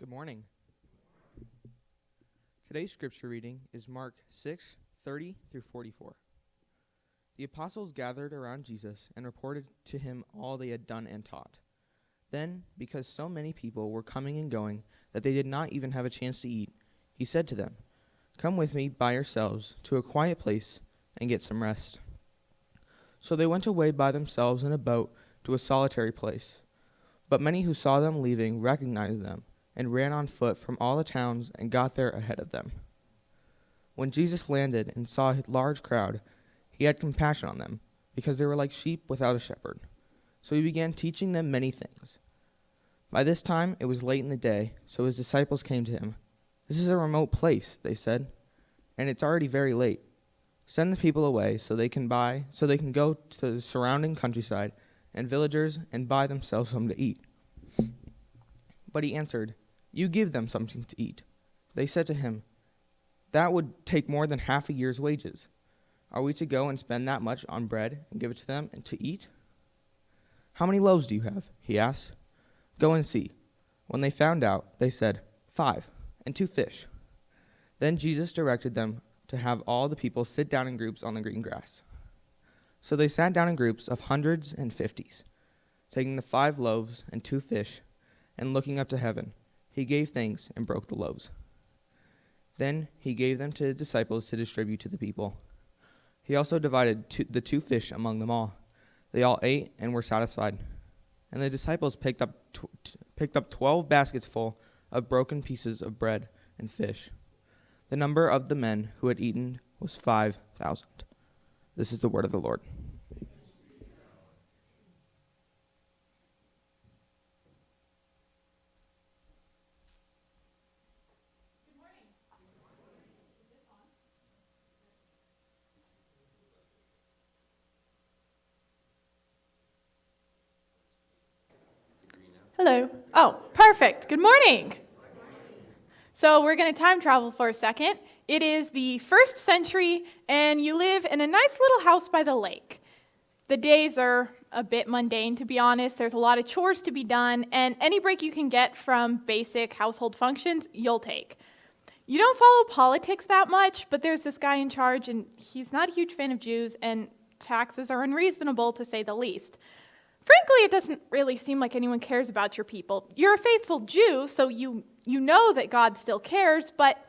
Good morning. Today's scripture reading is Mark 6:30 through 44. The apostles gathered around Jesus and reported to him all they had done and taught. Then, because so many people were coming and going that they did not even have a chance to eat, he said to them, "Come with me by yourselves to a quiet place and get some rest." So they went away by themselves in a boat to a solitary place. But many who saw them leaving recognized them and ran on foot from all the towns and got there ahead of them. When Jesus landed and saw a large crowd, he had compassion on them, because they were like sheep without a shepherd. So he began teaching them many things. By this time it was late in the day, so his disciples came to him. "This is a remote place," they said, "and it's already very late. Send the people away so they can go to the surrounding countryside and villagers and buy themselves something to eat." But he answered, "You give them something to eat." They said to him, "That would take more than half a year's wages. Are we to go and spend that much on bread and give it to them and to eat?" "How many loaves do you have?" he asked. "Go and see." When they found out, they said, 5, and 2 fish. Then Jesus directed them to have all the people sit down in groups on the green grass. So they sat down in groups of hundreds and fifties. Taking the 5 loaves and 2 fish, and looking up to heaven, he gave thanks and broke the loaves. Then he gave them to his disciples to distribute to the people. He also divided the 2 fish among them all. They all ate and were satisfied. And the disciples picked up 12 baskets full of broken pieces of bread and fish. The number of the men who had eaten was 5,000. This is the word of the Lord. Hello. Oh, perfect. Good morning. So we're going to time travel for a second. It is the 1st century, and you live in a nice little house by the lake. The days are a bit mundane, to be honest. There's a lot of chores to be done, and any break you can get from basic household functions, you'll take. You don't follow politics that much, but there's this guy in charge, and he's not a huge fan of Jews, and taxes are unreasonable, to say the least. Frankly, it doesn't really seem like anyone cares about your people. You're a faithful Jew, so you know that God still cares, but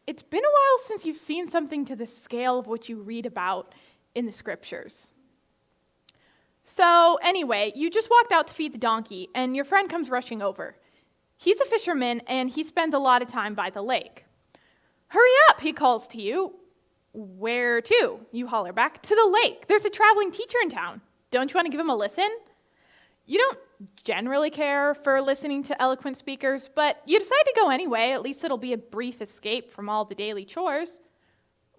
it's been a while since you've seen something to the scale of what you read about in the scriptures. So anyway, you just walked out to feed the donkey, and your friend comes rushing over. He's a fisherman, and he spends a lot of time by the lake. "Hurry up," he calls to you. "Where to?" you holler back. "To the lake. There's a traveling teacher in town. Don't you want to give him a listen?" You don't generally care for listening to eloquent speakers, but you decide to go anyway. At least it'll be a brief escape from all the daily chores.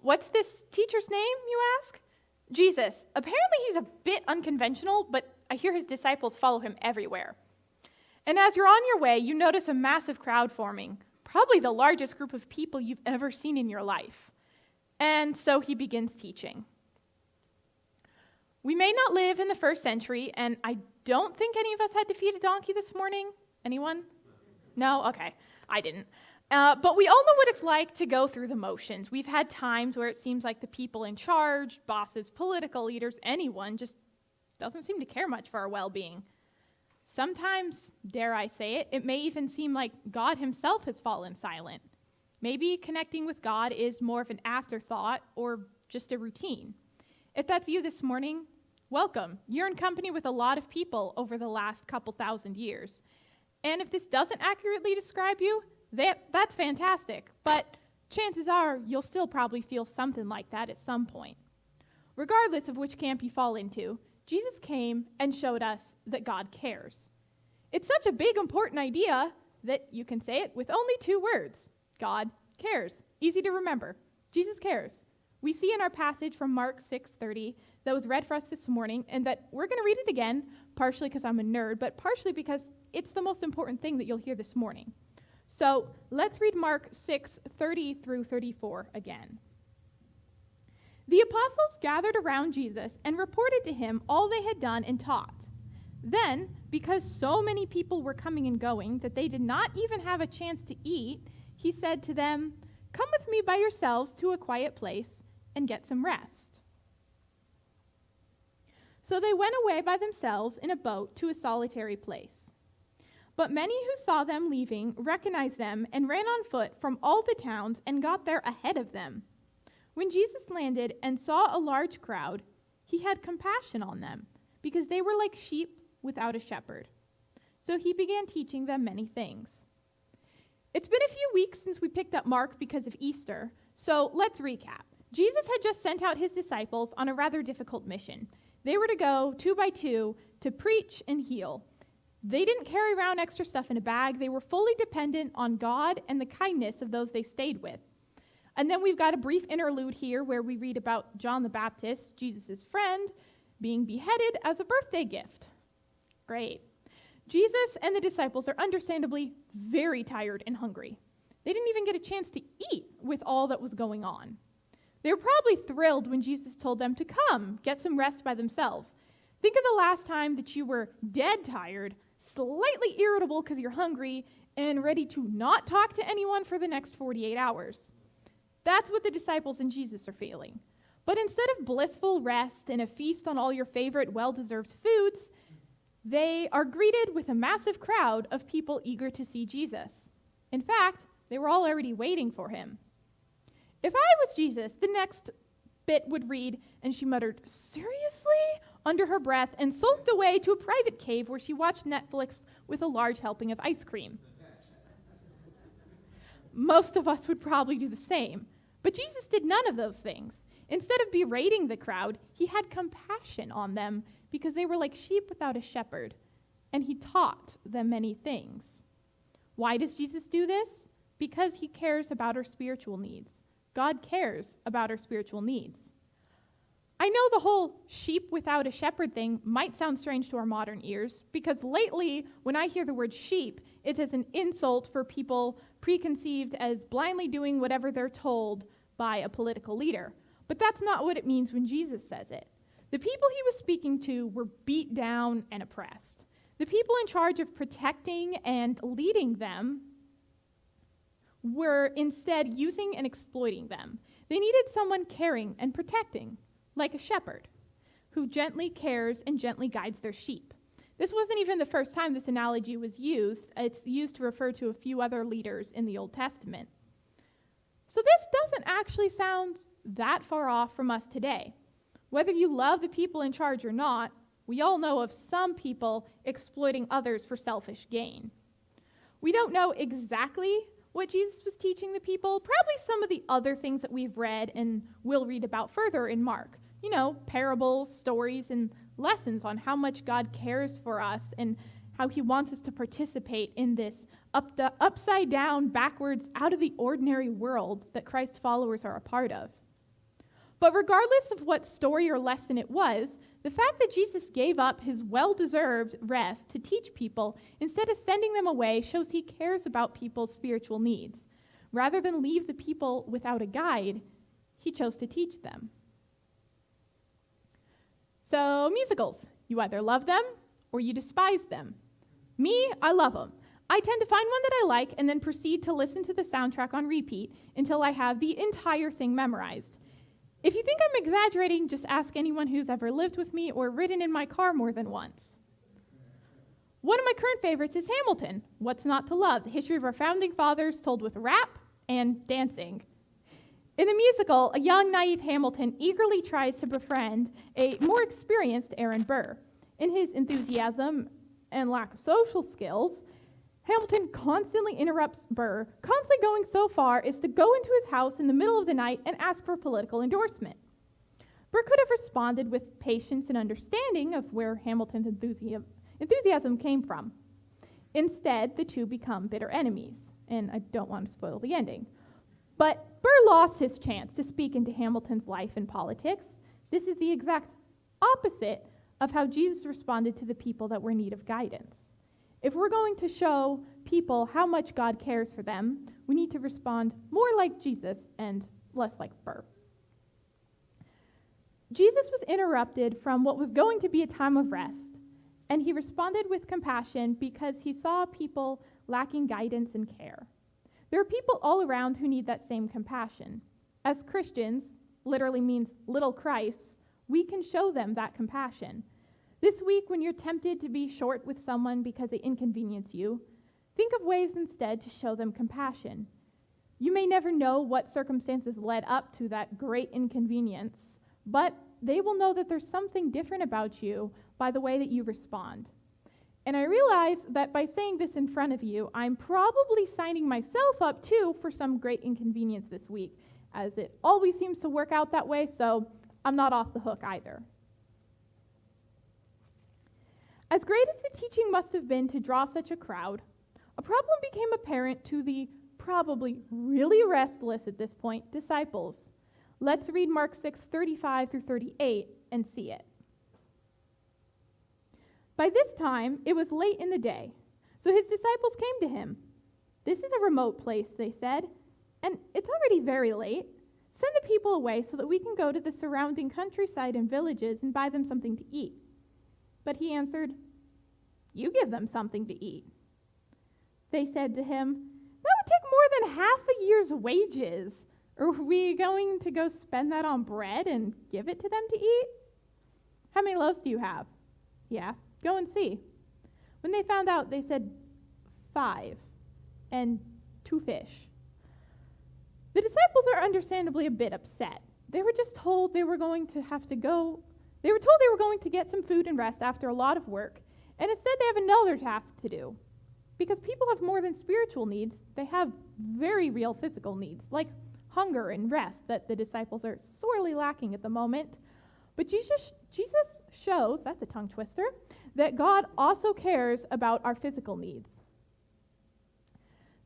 "What's this teacher's name?" you ask. "Jesus. Apparently he's a bit unconventional, but I hear his disciples follow him everywhere." And as you're on your way, you notice a massive crowd forming, probably the largest group of people you've ever seen in your life. And so he begins teaching. We may not live in the 1st century, and I don't think any of us had to feed a donkey this morning. Anyone? No? Okay. I didn't. But we all know what it's like to go through the motions. We've had times where it seems like the people in charge, bosses, political leaders, anyone just doesn't seem to care much for our well-being. Sometimes, dare I say it, it may even seem like God himself has fallen silent. Maybe connecting with God is more of an afterthought or just a routine. If that's you this morning, welcome. You're in company with a lot of people over the last couple thousand years. And if this doesn't accurately describe you, that's fantastic. But chances are you'll still probably feel something like that at some point. Regardless of which camp you fall into, Jesus came and showed us that God cares. It's such a big, important idea that you can say it with only 2 words. God cares. Easy to remember. Jesus cares. We see in our passage from Mark 6:30 that was read for us this morning, and that we're going to read it again, partially because I'm a nerd, but partially because it's the most important thing that you'll hear this morning. So let's read Mark 6:30 through 34 again. "The apostles gathered around Jesus and reported to him all they had done and taught. Then, because so many people were coming and going that they did not even have a chance to eat, he said to them, "Come with me by yourselves to a quiet place and get some rest." So they went away by themselves in a boat to a solitary place. But many who saw them leaving recognized them and ran on foot from all the towns and got there ahead of them. When Jesus landed and saw a large crowd, he had compassion on them, because they were like sheep without a shepherd. So he began teaching them many things. It's been a few weeks since we picked up Mark because of Easter, so let's recap. Jesus had just sent out his disciples on a rather difficult mission. They were to go 2 by 2 to preach and heal. They didn't carry around extra stuff in a bag. They were fully dependent on God and the kindness of those they stayed with. And then we've got a brief interlude here where we read about John the Baptist, Jesus' friend, being beheaded as a birthday gift. Great. Jesus and the disciples are understandably very tired and hungry. They didn't even get a chance to eat with all that was going on. They were probably thrilled when Jesus told them to come, get some rest by themselves. Think of the last time that you were dead tired, slightly irritable because you're hungry, and ready to not talk to anyone for the next 48 hours. That's what the disciples and Jesus are feeling. But instead of blissful rest and a feast on all your favorite well-deserved foods, they are greeted with a massive crowd of people eager to see Jesus. In fact, they were all already waiting for him. If I was Jesus, the next bit would read, "And she muttered, 'Seriously?' under her breath and sulked away to a private cave where she watched Netflix with a large helping of ice cream." Most of us would probably do the same. But Jesus did none of those things. Instead of berating the crowd, he had compassion on them because they were like sheep without a shepherd, and he taught them many things. Why does Jesus do this? Because he cares about our spiritual needs. God cares about our spiritual needs. I know the whole sheep without a shepherd thing might sound strange to our modern ears, because lately, when I hear the word sheep, it's as an insult for people preconceived as blindly doing whatever they're told by a political leader. But that's not what it means when Jesus says it. The people he was speaking to were beat down and oppressed. The people in charge of protecting and leading them were instead using and exploiting them. They needed someone caring and protecting, like a shepherd, who gently cares and gently guides their sheep. This wasn't even the first time this analogy was used. It's used to refer to a few other leaders in the Old Testament. So this doesn't actually sound that far off from us today. Whether you love the people in charge or not, we all know of some people exploiting others for selfish gain. We don't know exactly what Jesus was teaching the people, probably some of the other things that we've read and will read about further in Mark. You know, parables, stories, and lessons on how much God cares for us and how he wants us to participate in this upside down, backwards, out of the ordinary world that Christ's followers are a part of. But regardless of what story or lesson it was, the fact that Jesus gave up his well-deserved rest to teach people instead of sending them away shows he cares about people's spiritual needs. Rather than leave the people without a guide, he chose to teach them. So, musicals. You either love them or you despise them. Me, I love them. I tend to find one that I like and then proceed to listen to the soundtrack on repeat until I have the entire thing memorized. If you think I'm exaggerating, just ask anyone who's ever lived with me or ridden in my car more than once. One of my current favorites is Hamilton, What's Not to Love, the history of our founding fathers told with rap and dancing. In the musical, a young, naive Hamilton eagerly tries to befriend a more experienced Aaron Burr. In his enthusiasm and lack of social skills, Hamilton constantly interrupts Burr, constantly going so far as to go into his house in the middle of the night and ask for political endorsement. Burr could have responded with patience and understanding of where Hamilton's enthusiasm came from. Instead, the two become bitter enemies, and I don't want to spoil the ending. But Burr lost his chance to speak into Hamilton's life and politics. This is the exact opposite of how Jesus responded to the people that were in need of guidance. If we're going to show people how much God cares for them, we need to respond more like Jesus and less like Burr. Jesus was interrupted from what was going to be a time of rest, And he responded with compassion because he saw people lacking guidance and care. There are people all around who need that same compassion. As Christians, literally means little Christs, we can show them that compassion. This week, when you're tempted to be short with someone because they inconvenience you, think of ways instead to show them compassion. You may never know what circumstances led up to that great inconvenience, but they will know that there's something different about you by the way that you respond. And I realize that by saying this in front of you, I'm probably signing myself up too for some great inconvenience this week, as it always seems to work out that way, so I'm not off the hook either. As great as the teaching must have been to draw such a crowd, a problem became apparent to the probably really restless at this point disciples. Let's read Mark 6:35 through 38 and see it. By this time, it was late in the day, so his disciples came to him. "This is a remote place," they said, "and it's already very late. Send the people away so that we can go to the surrounding countryside and villages and buy them something to eat." But he answered, "You give them something to eat." They said to him, "That would take more than half a year's wages. Are we going to go spend that on bread and give it to them to eat?" "How many loaves do you have?" he asked. "Go and see." When they found out, they said, 5, and 2 fish. The disciples are understandably a bit upset. They were just told they were going to have to go. They were told they were going to get some food and rest after a lot of work, and instead they have another task to do. Because people have more than spiritual needs, they have very real physical needs, like hunger and rest that the disciples are sorely lacking at the moment. But Jesus shows, that's a tongue twister, that God also cares about our physical needs.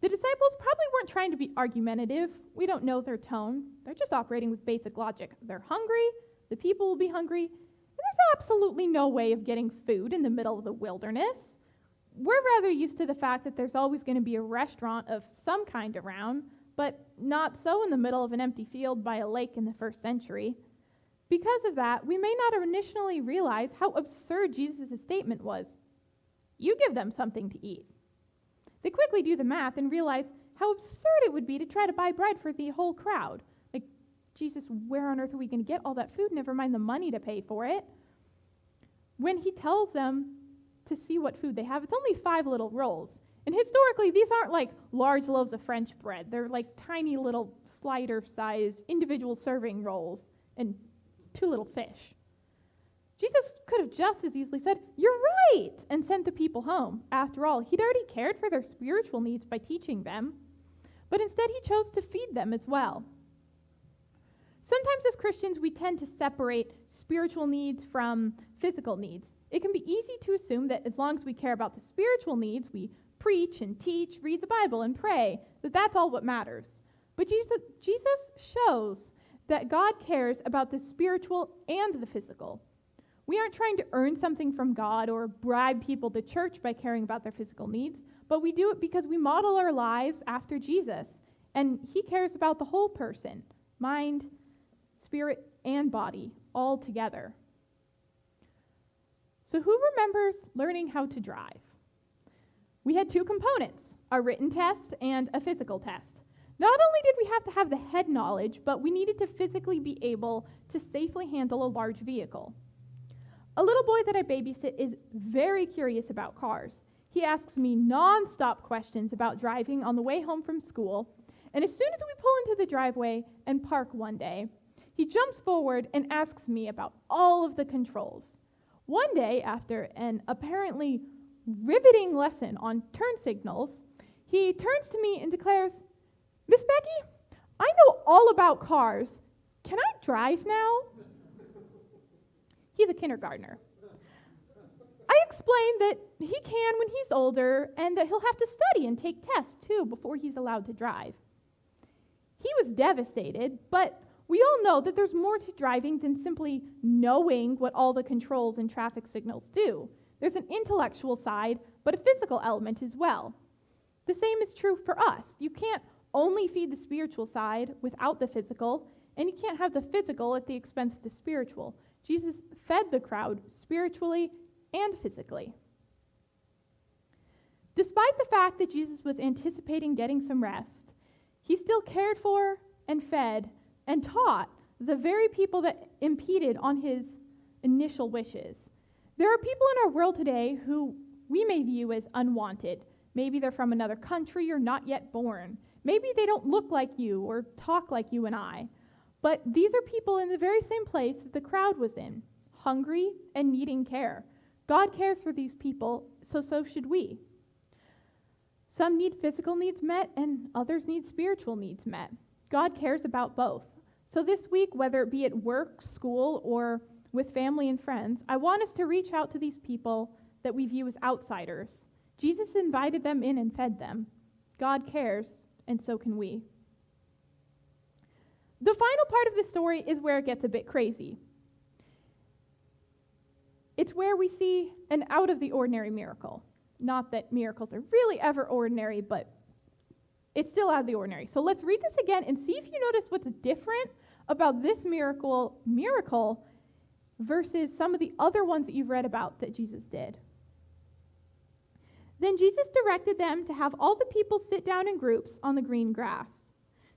The disciples probably weren't trying to be argumentative. We don't know their tone. They're just operating with basic logic. They're hungry, the people will be hungry, and there's absolutely no way of getting food in the middle of the wilderness. We're rather used to the fact that there's always going to be a restaurant of some kind around, but not so in the middle of an empty field by a lake in the 1st century. Because of that, we may not initially realize how absurd Jesus' statement was. "You give them something to eat." They quickly do the math and realize how absurd it would be to try to buy bread for the whole crowd. Like, Jesus, where on earth are we going to get all that food? Never mind the money to pay for it. When he tells them to see what food they have, it's only 5 little rolls. And historically, these aren't like large loaves of French bread. They're like tiny little slider-sized individual serving rolls and 2 little fish. Jesus could have just as easily said, "You're right," and sent the people home. After all, he'd already cared for their spiritual needs by teaching them. But instead, he chose to feed them as well. Sometimes as Christians, we tend to separate spiritual needs from physical needs. It can be easy to assume that as long as we care about the spiritual needs, we preach and teach, read the Bible, and pray, that that's all what matters. But Jesus shows that God cares about the spiritual and the physical. We aren't trying to earn something from God or bribe people to church by caring about their physical needs, but we do it because we model our lives after Jesus, and he cares about the whole person, mind, spirit, and body, all together. So who remembers learning how to drive? We had 2 components, a written test and a physical test. Not only did we have to have the head knowledge, but we needed to physically be able to safely handle a large vehicle. A little boy that I babysit is very curious about cars. He asks me nonstop questions about driving on the way home from school, and as soon as we pull into the driveway and park one day, he jumps forward and asks me about all of the controls. One day, after an apparently riveting lesson on turn signals, he turns to me and declares, "Miss Becky, I know all about cars. Can I drive now?" He's a kindergartner. I explained that he can when he's older and that he'll have to study and take tests too before he's allowed to drive. He was devastated, but we all know that there's more to driving than simply knowing what all the controls and traffic signals do. There's an intellectual side, but a physical element as well. The same is true for us. You can't only feed the spiritual side without the physical, and you can't have the physical at the expense of the spiritual. Jesus fed the crowd spiritually and physically. Despite the fact that Jesus was anticipating getting some rest, he still cared for and fed and taught the very people that impeded on his initial wishes. There are people in our world today who we may view as unwanted. Maybe they're from another country or not yet born. Maybe they don't look like you or talk like you and I. But these are people in the very same place that the crowd was in, hungry and needing care. God cares for these people, so should we. Some need physical needs met, and others need spiritual needs met. God cares about both. So this week, whether it be at work, school, or with family and friends, I want us to reach out to these people that we view as outsiders. Jesus invited them in and fed them. God cares, and so can we. The final part of the story is where it gets a bit crazy. It's where we see an out-of-the-ordinary miracle. Not that miracles are really ever ordinary, but it's still out of the ordinary. So let's read this again and see if you notice what's different about this miracle versus some of the other ones that you've read about that Jesus did. Then Jesus directed them to have all the people sit down in groups on the green grass.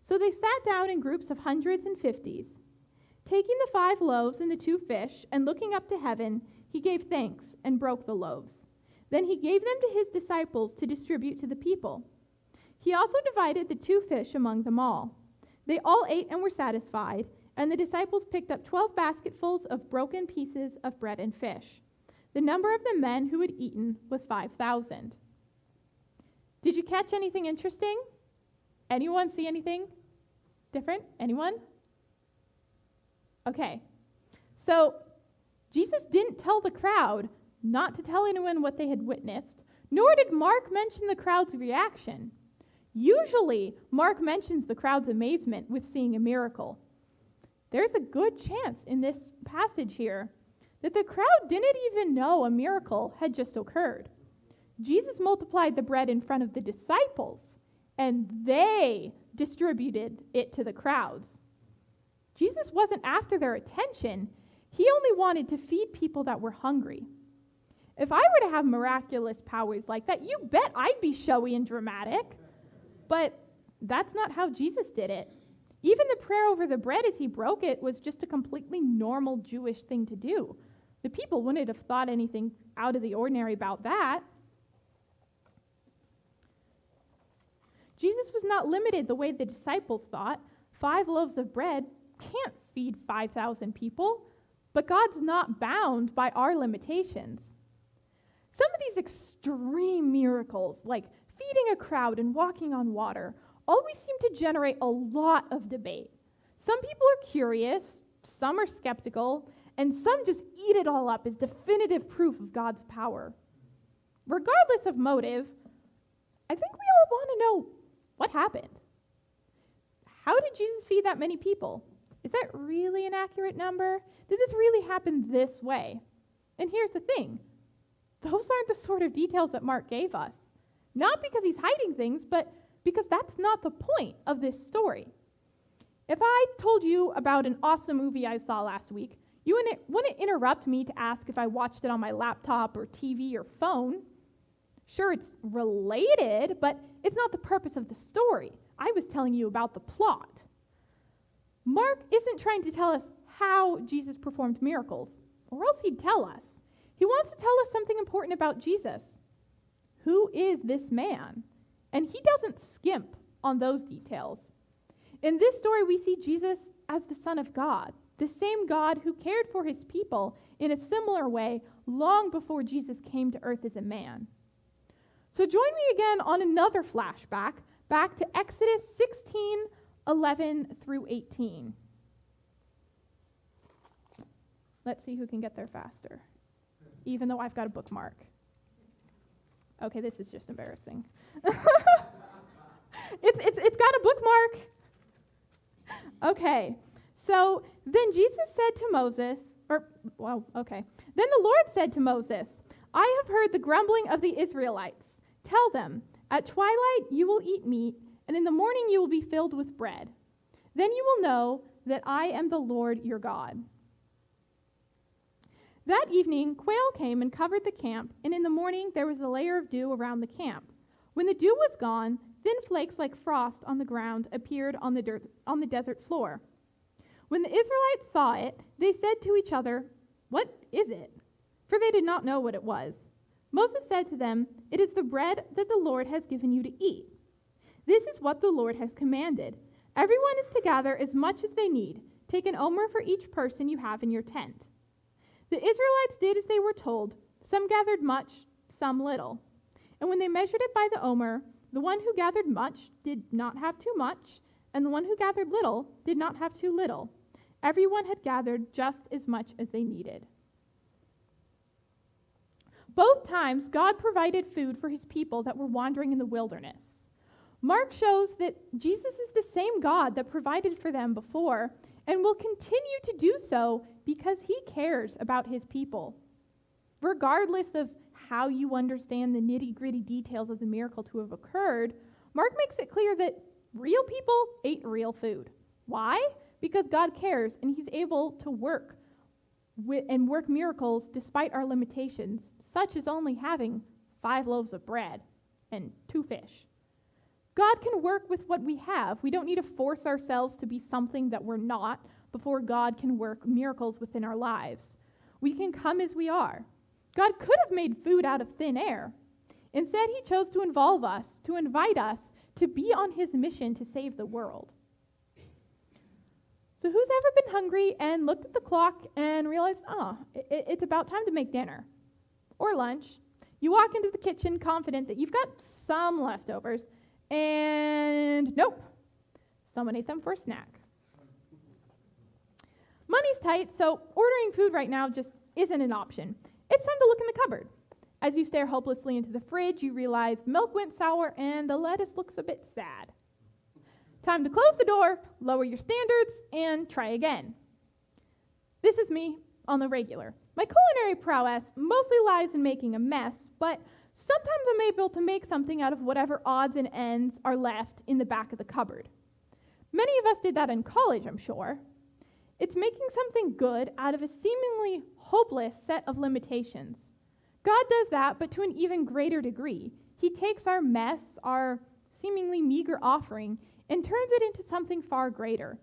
So they sat down in groups of hundreds and fifties. Taking the 5 loaves and the 2 fish, and looking up to heaven, he gave thanks and broke the loaves. Then he gave them to his disciples to distribute to the people. He also divided the 2 fish among them all. They all ate and were satisfied, and the disciples picked up 12 basketfuls of broken pieces of bread and fish. The number of the men who had eaten was 5,000. Did you catch anything interesting? Anyone see anything different? Anyone? Okay. So Jesus didn't tell the crowd not to tell anyone what they had witnessed, nor did Mark mention the crowd's reaction. Usually, Mark mentions the crowd's amazement with seeing a miracle. There's a good chance in this passage here that the crowd didn't even know a miracle had just occurred. Jesus multiplied the bread in front of the disciples, and they distributed it to the crowds. Jesus wasn't after their attention. He only wanted to feed people that were hungry. If I were to have miraculous powers like that, you bet I'd be showy and dramatic. But that's not how Jesus did it. Even the prayer over the bread as he broke it was just a completely normal Jewish thing to do. The people wouldn't have thought anything out of the ordinary about that. Jesus was not limited the way the disciples thought. 5 loaves of bread can't feed 5,000 people, but God's not bound by our limitations. Some of these extreme miracles, like feeding a crowd and walking on water, always seem to generate a lot of debate. Some people are curious, some are skeptical, and some just eat it all up as definitive proof of God's power. Regardless of motive, I think we all want to know what happened. How did Jesus feed that many people? Is that really an accurate number? Did this really happen this way? And here's the thing. Those aren't the sort of details that Mark gave us. Not because he's hiding things, but because that's not the point of this story. If I told you about an awesome movie I saw last week, you wouldn't interrupt me to ask if I watched it on my laptop or TV or phone. Sure, it's related, but it's not the purpose of the story. I was telling you about the plot. Mark isn't trying to tell us how Jesus performed miracles, or else he'd tell us. He wants to tell us something important about Jesus. Who is this man? And he doesn't skimp on those details. In this story, we see Jesus as the Son of God, the same God who cared for his people in a similar way long before Jesus came to earth as a man. So join me again on another flashback, back to Exodus 16:11 through 18. Let's see who can get there faster, even though I've got a bookmark. Okay, this is just embarrassing. It's got a bookmark. Okay, so then Jesus said to Moses, Then the Lord said to Moses, I have heard the grumbling of the Israelites. Tell them, at twilight you will eat meat, and in the morning you will be filled with bread. Then you will know that I am the Lord your God. That evening, quail came and covered the camp, and in the morning there was a layer of dew around the camp. When the dew was gone, thin flakes like frost on the ground appeared on the desert floor. When the Israelites saw it, they said to each other, "What is it?" For they did not know what it was. Moses said to them, "It is the bread that the Lord has given you to eat. This is what the Lord has commanded. Everyone is to gather as much as they need. Take an omer for each person you have in your tent." The Israelites did as they were told. Some gathered much, some little. And when they measured it by the omer, the one who gathered much did not have too much, and the one who gathered little did not have too little. Everyone had gathered just as much as they needed. Both times, God provided food for his people that were wandering in the wilderness. Mark shows that Jesus is the same God that provided for them before and will continue to do so because he cares about his people. Regardless of how you understand the nitty-gritty details of the miracle to have occurred, Mark makes it clear that real people ate real food. Why? Because God cares and he's able to work miracles despite our limitations, such as only having 5 loaves of bread and 2 fish. God can work with what we have. We don't need to force ourselves to be something that we're not before God can work miracles within our lives. We can come as we are. God could have made food out of thin air. Instead, he chose to involve us, to invite us to be on his mission to save the world. So who's ever been hungry and looked at the clock and realized, it's about time to make dinner or lunch? You walk into the kitchen confident that you've got some leftovers, and nope, someone ate them for a snack. Money's tight, so ordering food right now just isn't an option. It's time to look in the cupboard. As you stare hopelessly into the fridge, you realize the milk went sour and the lettuce looks a bit sad. Time to close the door, lower your standards, and try again. This is me on the regular. My culinary prowess mostly lies in making a mess, but sometimes I'm able to make something out of whatever odds and ends are left in the back of the cupboard. Many of us did that in college, I'm sure. It's making something good out of a seemingly hopeless set of limitations. God does that, but to an even greater degree. He takes our mess, our seemingly meager offering, and turns it into something far greater.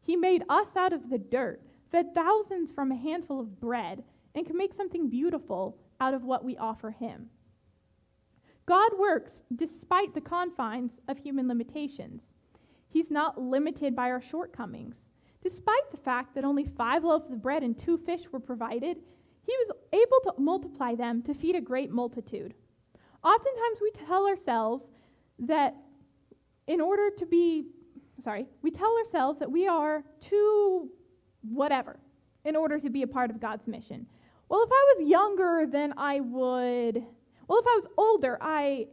He made us out of the dirt, fed thousands from a handful of bread, and can make something beautiful out of what we offer him. God works despite the confines of human limitations. He's not limited by our shortcomings. Despite the fact that only 5 loaves of bread and 2 fish were provided, he was able to multiply them to feed a great multitude. Oftentimes we tell ourselves that we are too whatever in order to be a part of God's mission. Well, if I was younger, then I would. Well, if I was older, if I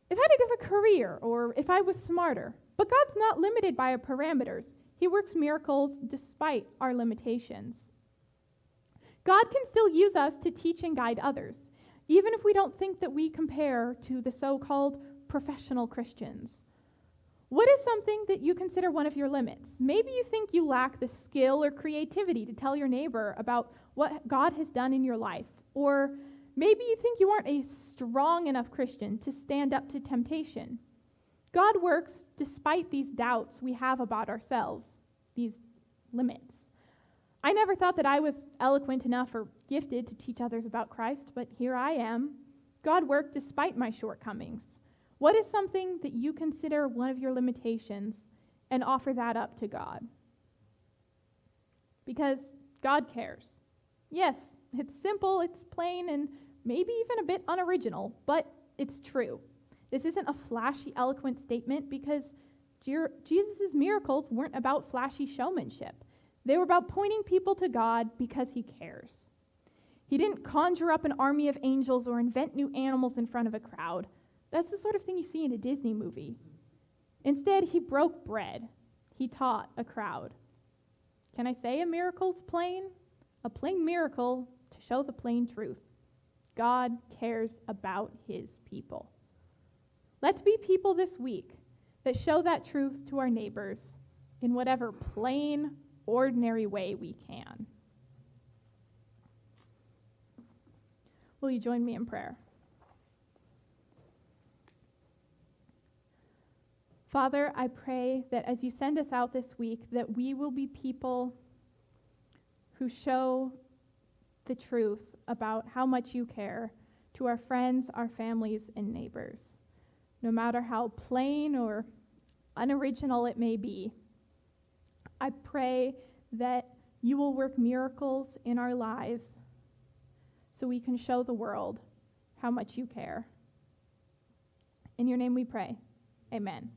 had a different career, or if I was smarter. But God's not limited by our parameters. He works miracles despite our limitations. God can still use us to teach and guide others, even if we don't think that we compare to the so-called professional Christians. What is something that you consider one of your limits? Maybe you think you lack the skill or creativity to tell your neighbor about what God has done in your life. Or maybe you think you aren't a strong enough Christian to stand up to temptation. God works despite these doubts we have about ourselves, these limits. I never thought that I was eloquent enough or gifted to teach others about Christ, but here I am. God worked despite my shortcomings. What is something that you consider one of your limitations and offer that up to God? Because God cares. Yes, it's simple, it's plain, and maybe even a bit unoriginal, but it's true. This isn't a flashy, eloquent statement because Jesus' miracles weren't about flashy showmanship. They were about pointing people to God because he cares. He didn't conjure up an army of angels or invent new animals in front of a crowd. That's the sort of thing you see in a Disney movie. Instead, he broke bread. He taught a crowd. Can I say a miracle's plain? A plain miracle to show the plain truth. God cares about his people. Let's be people this week that show that truth to our neighbors in whatever plain, ordinary way we can. Will you join me in prayer? Father, I pray that as you send us out this week, that we will be people who show the truth about how much you care to our friends, our families, and neighbors. No matter how plain or unoriginal it may be, I pray that you will work miracles in our lives so we can show the world how much you care. In your name we pray. Amen.